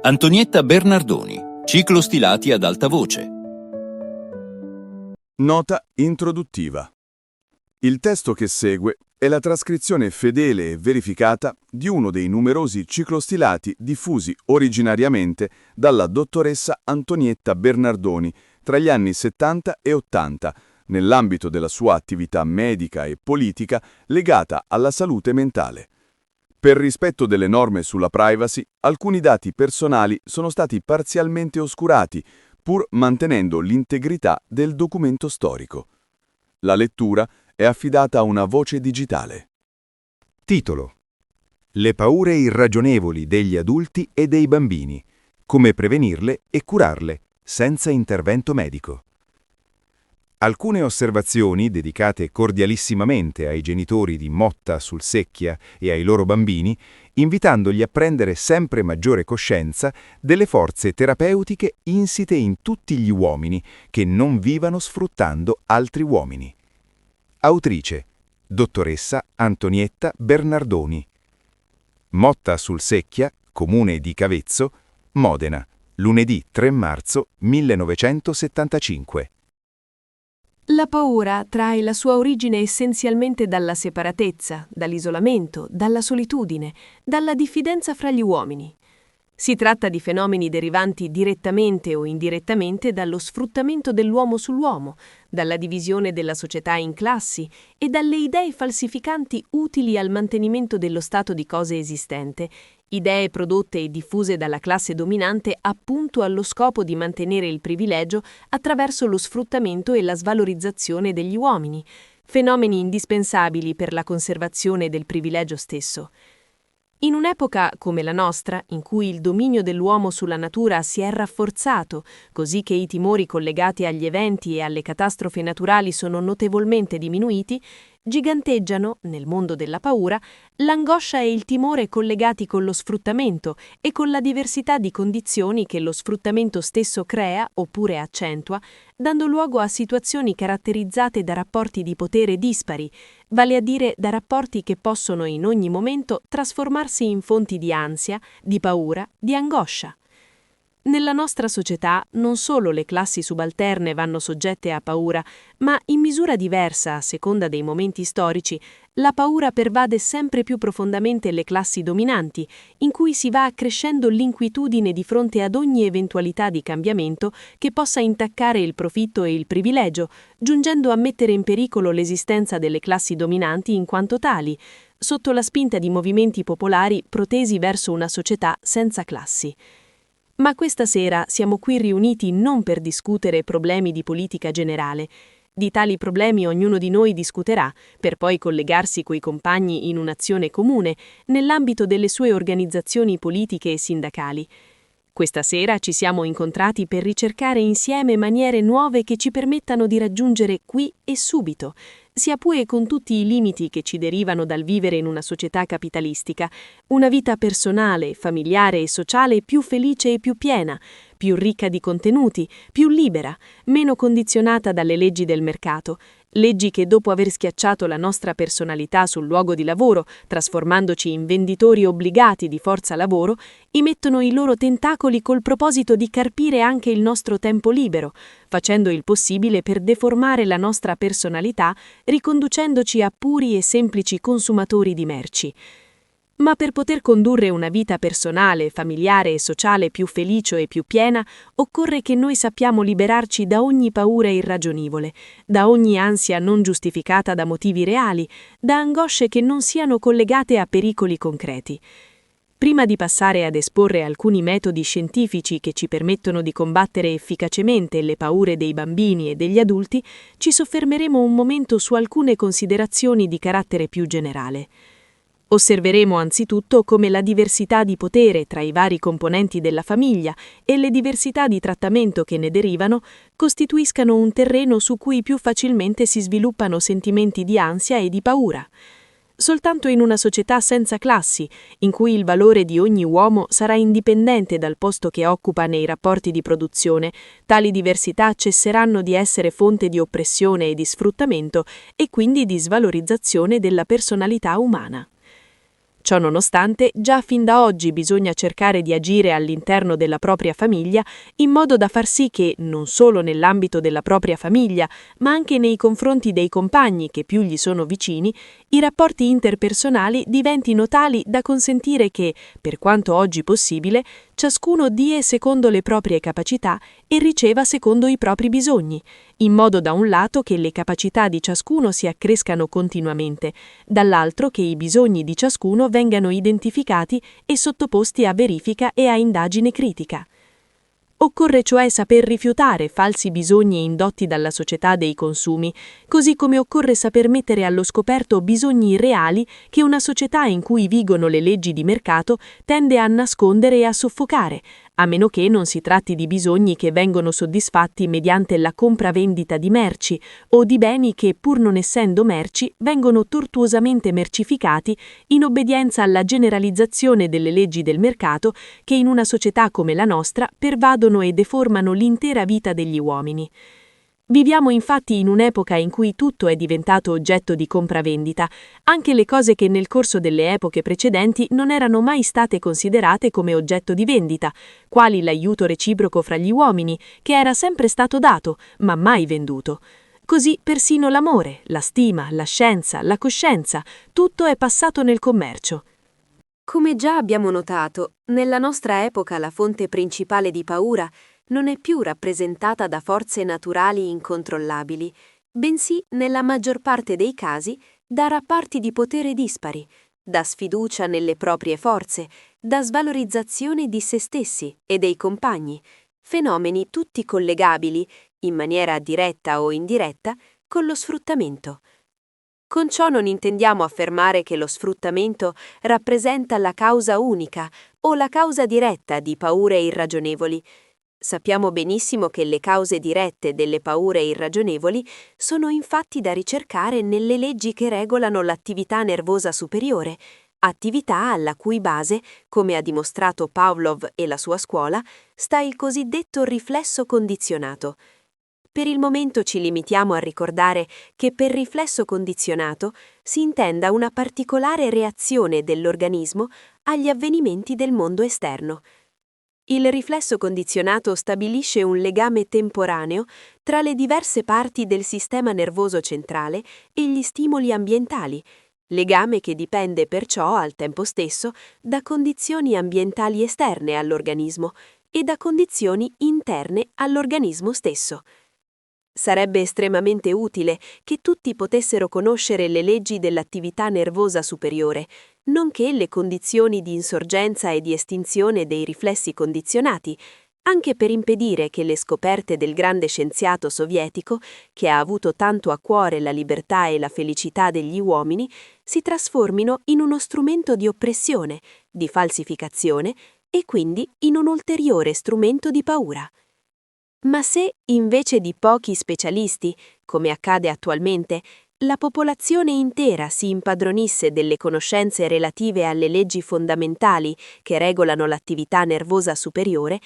Antonietta Bernardoni, ciclo stilati ad alta voce. Nota introduttiva. Il testo che segue è la trascrizione fedele e verificata di uno dei numerosi ciclostilati diffusi originariamente dalla dottoressa Antonietta Bernardoni tra gli anni 70 e 80, nell'ambito della sua attività medica e politica legata alla salute mentale. Per rispetto delle norme sulla privacy, alcuni dati personali sono stati parzialmente oscurati, pur mantenendo l'integrità del documento storico. La lettura è affidata a una voce digitale. Titolo: Le paure irragionevoli degli adulti e dei bambini. Come prevenirle e curarle, senza intervento medico. Alcune osservazioni dedicate cordialissimamente ai genitori di Motta sul Secchia e ai loro bambini, invitandoli a prendere sempre maggiore coscienza delle forze terapeutiche insite in tutti gli uomini che non vivano sfruttando altri uomini. Autrice: dottoressa Antonietta Bernardoni. Motta sul Secchia, comune di Cavezzo, Modena, lunedì 3 marzo 1975. La paura trae la sua origine essenzialmente dalla separatezza, dall'isolamento, dalla solitudine, dalla diffidenza fra gli uomini. Si tratta di fenomeni derivanti direttamente o indirettamente dallo sfruttamento dell'uomo sull'uomo, dalla divisione della società in classi e dalle idee falsificanti utili al mantenimento dello stato di cose esistente, idee prodotte e diffuse dalla classe dominante appunto allo scopo di mantenere il privilegio attraverso lo sfruttamento e la svalorizzazione degli uomini, fenomeni indispensabili per la conservazione del privilegio stesso. In un'epoca come la nostra, in cui il dominio dell'uomo sulla natura si è rafforzato, così che i timori collegati agli eventi e alle catastrofi naturali sono notevolmente diminuiti, giganteggiano, nel mondo della paura, l'angoscia e il timore collegati con lo sfruttamento e con la diversità di condizioni che lo sfruttamento stesso crea oppure accentua, dando luogo a situazioni caratterizzate da rapporti di potere dispari, vale a dire da rapporti che possono in ogni momento trasformarsi in fonti di ansia, di paura, di angoscia. Nella nostra società non solo le classi subalterne vanno soggette a paura, ma in misura diversa, a seconda dei momenti storici, la paura pervade sempre più profondamente le classi dominanti, in cui si va accrescendo l'inquietudine di fronte ad ogni eventualità di cambiamento che possa intaccare il profitto e il privilegio, giungendo a mettere in pericolo l'esistenza delle classi dominanti in quanto tali, sotto la spinta di movimenti popolari protesi verso una società senza classi. Ma questa sera siamo qui riuniti non per discutere problemi di politica generale. Di tali problemi ognuno di noi discuterà, per poi collegarsi coi compagni in un'azione comune, nell'ambito delle sue organizzazioni politiche e sindacali. Questa sera ci siamo incontrati per ricercare insieme maniere nuove che ci permettano di raggiungere qui e subito, sia pure con tutti i limiti che ci derivano dal vivere in una società capitalistica, una vita personale, familiare e sociale più felice e più piena, più ricca di contenuti, più libera, meno condizionata dalle leggi del mercato, leggi che dopo aver schiacciato la nostra personalità sul luogo di lavoro, trasformandoci in venditori obbligati di forza lavoro, emettono i loro tentacoli col proposito di carpire anche il nostro tempo libero, facendo il possibile per deformare la nostra personalità, riconducendoci a puri e semplici consumatori di merci. Ma per poter condurre una vita personale, familiare e sociale più felice e più piena, occorre che noi sappiamo liberarci da ogni paura irragionevole, da ogni ansia non giustificata da motivi reali, da angosce che non siano collegate a pericoli concreti. Prima di passare ad esporre alcuni metodi scientifici che ci permettono di combattere efficacemente le paure dei bambini e degli adulti, ci soffermeremo un momento su alcune considerazioni di carattere più generale. Osserveremo anzitutto come la diversità di potere tra i vari componenti della famiglia e le diversità di trattamento che ne derivano costituiscano un terreno su cui più facilmente si sviluppano sentimenti di ansia e di paura. Soltanto in una società senza classi, in cui il valore di ogni uomo sarà indipendente dal posto che occupa nei rapporti di produzione, tali diversità cesseranno di essere fonte di oppressione e di sfruttamento e quindi di svalorizzazione della personalità umana. Ciò nonostante, già fin da oggi bisogna cercare di agire all'interno della propria famiglia in modo da far sì che, non solo nell'ambito della propria famiglia, ma anche nei confronti dei compagni che più gli sono vicini, i rapporti interpersonali diventino tali da consentire che, per quanto oggi possibile, ciascuno die secondo le proprie capacità e riceva secondo i propri bisogni, in modo da un lato che le capacità di ciascuno si accrescano continuamente, dall'altro che i bisogni di ciascuno vengano identificati e sottoposti a verifica e a indagine critica. Occorre cioè saper rifiutare falsi bisogni indotti dalla società dei consumi, così come occorre saper mettere allo scoperto bisogni reali che una società in cui vigono le leggi di mercato tende a nascondere e a soffocare, a meno che non si tratti di bisogni che vengono soddisfatti mediante la compravendita di merci o di beni che, pur non essendo merci, vengono tortuosamente mercificati in obbedienza alla generalizzazione delle leggi del mercato che in una società come la nostra pervadono e deformano l'intera vita degli uomini. Viviamo infatti in un'epoca in cui tutto è diventato oggetto di compravendita, anche le cose che nel corso delle epoche precedenti non erano mai state considerate come oggetto di vendita, quali l'aiuto reciproco fra gli uomini, che era sempre stato dato, ma mai venduto. Così persino l'amore, la stima, la scienza, la coscienza, tutto è passato nel commercio. Come già abbiamo notato, nella nostra epoca la fonte principale di paura non è più rappresentata da forze naturali incontrollabili, bensì, nella maggior parte dei casi, da rapporti di potere dispari, da sfiducia nelle proprie forze, da svalorizzazione di se stessi e dei compagni, fenomeni tutti collegabili, in maniera diretta o indiretta, con lo sfruttamento. Con ciò non intendiamo affermare che lo sfruttamento rappresenta la causa unica o la causa diretta di paure irragionevoli. Sappiamo benissimo che le cause dirette delle paure irragionevoli sono infatti da ricercare nelle leggi che regolano l'attività nervosa superiore, attività alla cui base, come ha dimostrato Pavlov e la sua scuola, sta il cosiddetto riflesso condizionato. Per il momento ci limitiamo a ricordare che per riflesso condizionato si intenda una particolare reazione dell'organismo agli avvenimenti del mondo esterno. Il riflesso condizionato stabilisce un legame temporaneo tra le diverse parti del sistema nervoso centrale e gli stimoli ambientali, legame che dipende perciò al tempo stesso da condizioni ambientali esterne all'organismo e da condizioni interne all'organismo stesso. Sarebbe estremamente utile che tutti potessero conoscere le leggi dell'attività nervosa superiore, nonché le condizioni di insorgenza e di estinzione dei riflessi condizionati, anche per impedire che le scoperte del grande scienziato sovietico, che ha avuto tanto a cuore la libertà e la felicità degli uomini, si trasformino in uno strumento di oppressione, di falsificazione e quindi in un ulteriore strumento di paura. Ma se, invece di pochi specialisti, come accade attualmente, la popolazione intera si impadronisse delle conoscenze relative alle leggi fondamentali che regolano l'attività nervosa superiore,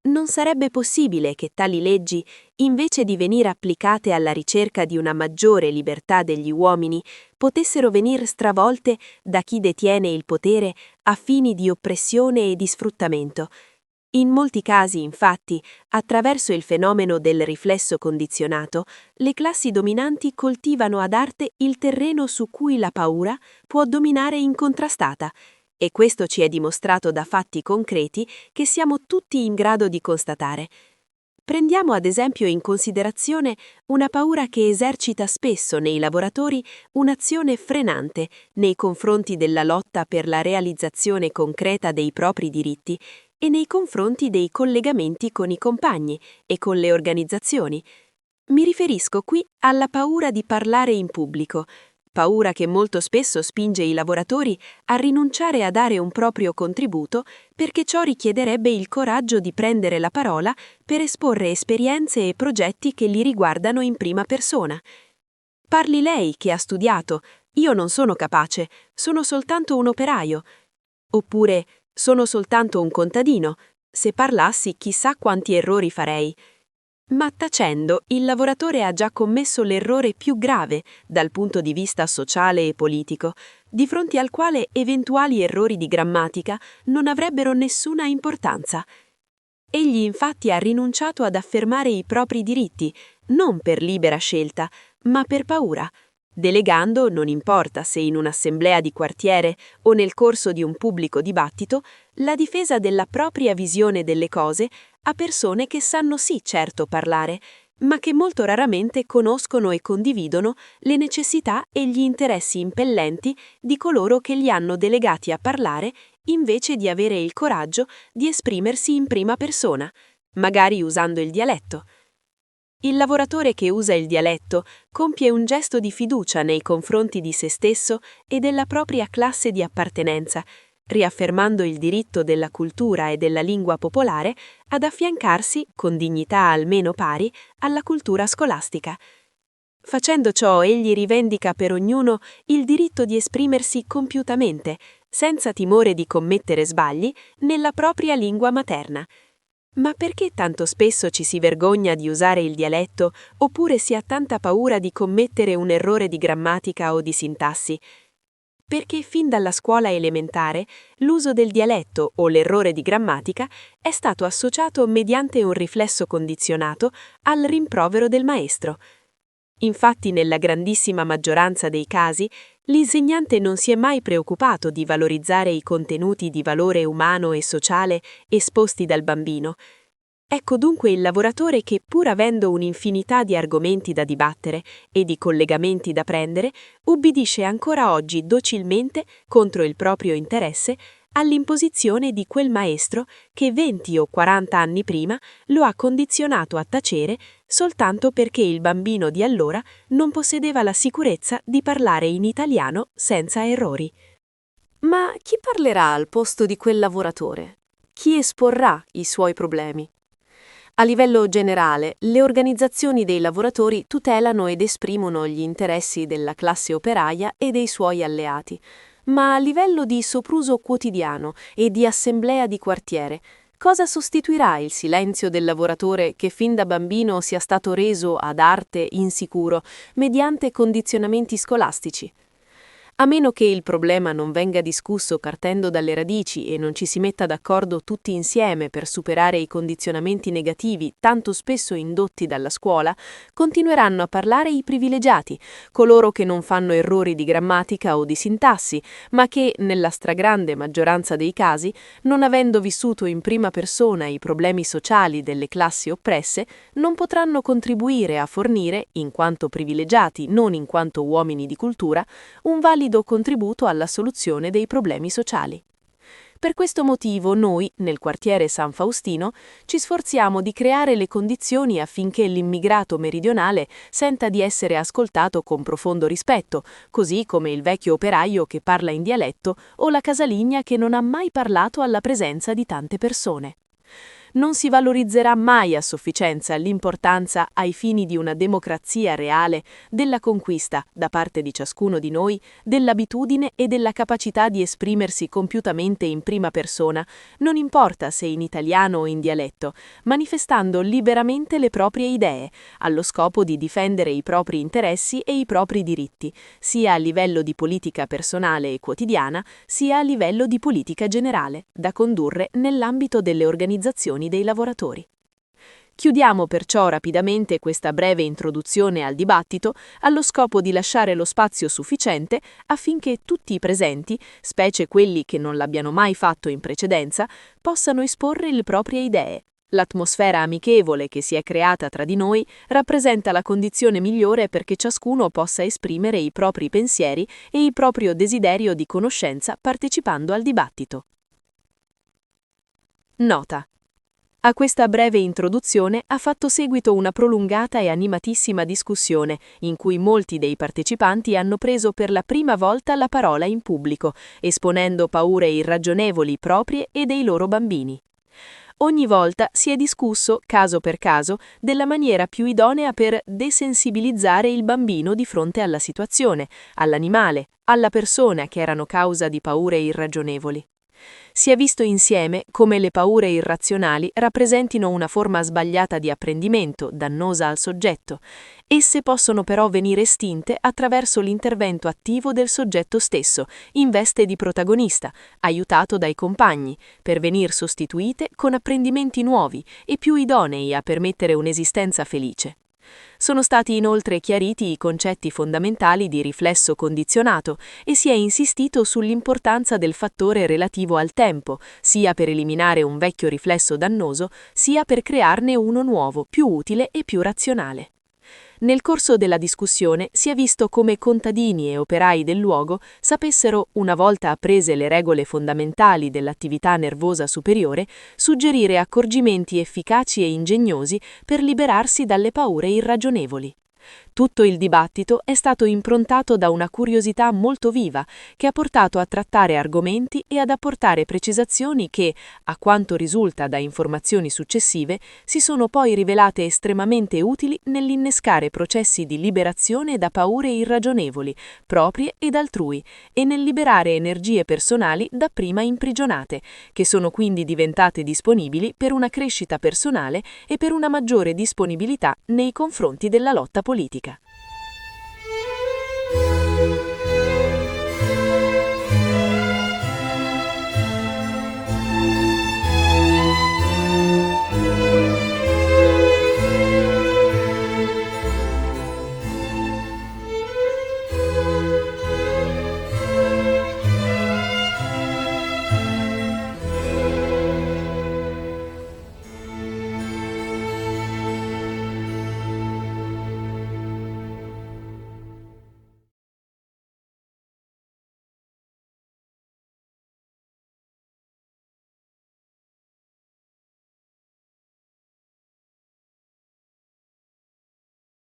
non sarebbe possibile che tali leggi, invece di venire applicate alla ricerca di una maggiore libertà degli uomini, potessero venir stravolte da chi detiene il potere a fini di oppressione e di sfruttamento. In molti casi, infatti, attraverso il fenomeno del riflesso condizionato, le classi dominanti coltivano ad arte il terreno su cui la paura può dominare incontrastata, e questo ci è dimostrato da fatti concreti che siamo tutti in grado di constatare. Prendiamo ad esempio in considerazione una paura che esercita spesso nei lavoratori un'azione frenante nei confronti della lotta per la realizzazione concreta dei propri diritti e nei confronti dei collegamenti con i compagni e con le organizzazioni. Mi riferisco qui alla paura di parlare in pubblico, paura che molto spesso spinge i lavoratori a rinunciare a dare un proprio contributo perché ciò richiederebbe il coraggio di prendere la parola per esporre esperienze e progetti che li riguardano in prima persona. Parli lei che ha studiato, io non sono capace, sono soltanto un operaio. Oppure, sono soltanto un contadino, se parlassi chissà quanti errori farei. Ma tacendo, il lavoratore ha già commesso l'errore più grave dal punto di vista sociale e politico, di fronte al quale eventuali errori di grammatica non avrebbero nessuna importanza. Egli infatti ha rinunciato ad affermare i propri diritti, non per libera scelta, ma per paura, delegando, non importa se in un'assemblea di quartiere o nel corso di un pubblico dibattito, la difesa della propria visione delle cose a persone che sanno sì certo parlare, ma che molto raramente conoscono e condividono le necessità e gli interessi impellenti di coloro che li hanno delegati a parlare invece di avere il coraggio di esprimersi in prima persona, magari usando il dialetto. Il lavoratore che usa il dialetto compie un gesto di fiducia nei confronti di se stesso e della propria classe di appartenenza, riaffermando il diritto della cultura e della lingua popolare ad affiancarsi, con dignità almeno pari, alla cultura scolastica. Facendo ciò, egli rivendica per ognuno il diritto di esprimersi compiutamente, senza timore di commettere sbagli, nella propria lingua materna. Ma perché tanto spesso ci si vergogna di usare il dialetto oppure si ha tanta paura di commettere un errore di grammatica o di sintassi? Perché fin dalla scuola elementare l'uso del dialetto o l'errore di grammatica è stato associato mediante un riflesso condizionato al rimprovero del maestro. Infatti, nella grandissima maggioranza dei casi, l'insegnante non si è mai preoccupato di valorizzare i contenuti di valore umano e sociale esposti dal bambino. Ecco dunque il lavoratore che, pur avendo un'infinità di argomenti da dibattere e di collegamenti da prendere, ubbidisce ancora oggi docilmente, contro il proprio interesse, all'imposizione di quel maestro che 20 o 40 anni prima lo ha condizionato a tacere soltanto perché il bambino di allora non possedeva la sicurezza di parlare in italiano senza errori. Ma chi parlerà al posto di quel lavoratore? Chi esporrà i suoi problemi? A livello generale, le organizzazioni dei lavoratori tutelano ed esprimono gli interessi della classe operaia e dei suoi alleati, ma a livello di sopruso quotidiano e di assemblea di quartiere, cosa sostituirà il silenzio del lavoratore che fin da bambino sia stato reso ad arte insicuro mediante condizionamenti scolastici? A meno che il problema non venga discusso partendo dalle radici e non ci si metta d'accordo tutti insieme per superare i condizionamenti negativi tanto spesso indotti dalla scuola, continueranno a parlare i privilegiati, coloro che non fanno errori di grammatica o di sintassi, ma che, nella stragrande maggioranza dei casi, non avendo vissuto in prima persona i problemi sociali delle classi oppresse, non potranno contribuire a fornire, in quanto privilegiati, non in quanto uomini di cultura, un valido contributo alla soluzione dei problemi sociali. Per questo motivo noi, nel quartiere San Faustino, ci sforziamo di creare le condizioni affinché l'immigrato meridionale senta di essere ascoltato con profondo rispetto, così come il vecchio operaio che parla in dialetto o la casaligna che non ha mai parlato alla presenza di tante persone. Non si valorizzerà mai a sufficienza l'importanza, ai fini di una democrazia reale, della conquista, da parte di ciascuno di noi, dell'abitudine e della capacità di esprimersi compiutamente in prima persona, non importa se in italiano o in dialetto, manifestando liberamente le proprie idee, allo scopo di difendere i propri interessi e i propri diritti, sia a livello di politica personale e quotidiana, sia a livello di politica generale, da condurre nell'ambito delle organizzazioni dei lavoratori. Chiudiamo perciò rapidamente questa breve introduzione al dibattito allo scopo di lasciare lo spazio sufficiente affinché tutti i presenti, specie quelli che non l'abbiano mai fatto in precedenza, possano esporre le proprie idee. L'atmosfera amichevole che si è creata tra di noi rappresenta la condizione migliore perché ciascuno possa esprimere i propri pensieri e il proprio desiderio di conoscenza partecipando al dibattito. Nota. A questa breve introduzione ha fatto seguito una prolungata e animatissima discussione, in cui molti dei partecipanti hanno preso per la prima volta la parola in pubblico, esponendo paure irragionevoli proprie e dei loro bambini. Ogni volta si è discusso, caso per caso, della maniera più idonea per desensibilizzare il bambino di fronte alla situazione, all'animale, alla persona che erano causa di paure irragionevoli. Si è visto insieme come le paure irrazionali rappresentino una forma sbagliata di apprendimento, dannosa al soggetto. Esse possono però venire estinte attraverso l'intervento attivo del soggetto stesso, in veste di protagonista, aiutato dai compagni, per venir sostituite con apprendimenti nuovi e più idonei a permettere un'esistenza felice. Sono stati inoltre chiariti i concetti fondamentali di riflesso condizionato e si è insistito sull'importanza del fattore relativo al tempo, sia per eliminare un vecchio riflesso dannoso, sia per crearne uno nuovo, più utile e più razionale. Nel corso della discussione si è visto come contadini e operai del luogo sapessero, una volta apprese le regole fondamentali dell'attività nervosa superiore, suggerire accorgimenti efficaci e ingegnosi per liberarsi dalle paure irragionevoli. Tutto il dibattito è stato improntato da una curiosità molto viva che ha portato a trattare argomenti e ad apportare precisazioni che, a quanto risulta da informazioni successive, si sono poi rivelate estremamente utili nell'innescare processi di liberazione da paure irragionevoli, proprie ed altrui, e nel liberare energie personali dapprima imprigionate, che sono quindi diventate disponibili per una crescita personale e per una maggiore disponibilità nei confronti della lotta politica.